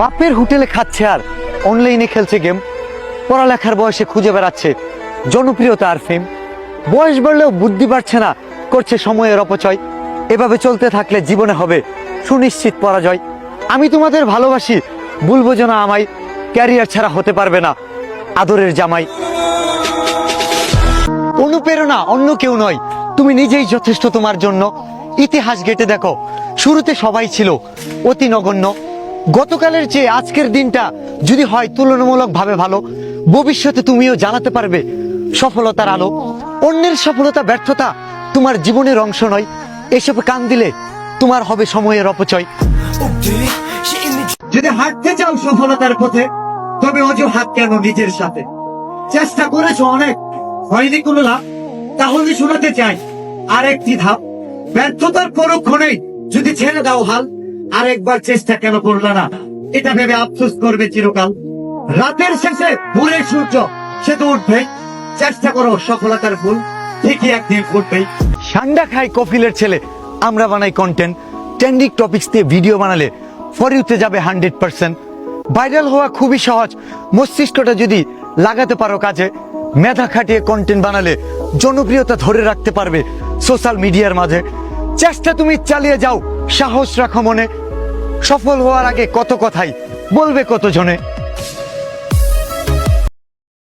বাপের হোটেলে খাচ্ছে আর অনলাইনে খেলছে গেম, পড়ালেখার বয়সে খুঁজে বেড়াচ্ছে জনপ্রিয়তা আর ফেম, বয়স বাড়লেও বুদ্ধি বাড়ছে না, করছে সময়ের অপচয়। এভাবে চলতে থাকলে জীবনে হবে সুনিশ্চিত পরাজয়। আমি তোমাদের ভালোবাসি, ভুলবো যেন আমায়, ক্যারিয়ার ছাড়া হতে পারবে না আদরের জামাই। অনুপ্রেরণা অন্য কেউ নয়, তুমি নিজেই যথেষ্ট তোমার জন্য। ইতিহাস ঘেটে দেখো, শুরুতে সবাই ছিল অতি নগণ্য। গতকালের চেয়ে আজকের দিনটা যদি হয় তুলনামূলকভাবে ভালো, ভবিষ্যতে তুমিও জানাতে পারবে সফলতার আলো। অন্যের সফলতা ব্যর্থতা তোমার জীবনের অংশ নয়, এসব কান দিলে তোমার হবে সময়ের অপচয়। যদি হাঁটতে চাও সফলতার পথে, তবে অজুহাত কেন নিজের সাথে? চেষ্টা করেছো অনেক, হয়নি কোনো লাভ, তাহলে শোনাতে চাই আরেকটি ধাপ। ব্যর্থতার পরক্ষণেই যদি ছেড়ে দাও হাল, আরেকবার চেষ্টা কেন করলে না, এটা ভেবে আফসোস করবে চিরকাল। রাতের শেষে ভোরের সূর্য সে তো উঠবে, চেষ্টা করো সফলতার ফুল ঠিকই একদিন ফুটবেই। সান্ডা খাই কফিলের ছেলে, আমরা বানাই কন্টেন্ট। ট্রেন্ডিং টপিকস দিয়ে ভিডিও বানালে ফর ইউতে যাবে 100%। ভাইরাল হওয়া খুবই সহজ, মস্তিষ্কটা যদি লাগাতে পারো কাজে। মেধা খাটিয়ে কন্টেন্ট বানালে জনপ্রিয়তা ধরে রাখতে পারবে সোশ্যাল মিডিয়ার মাঝে। চেষ্টা তুমি চালিয়ে যাও, সাহস রাখো মনে। সফল হওয়ার আগে কত কথাই বলবে কত জনে।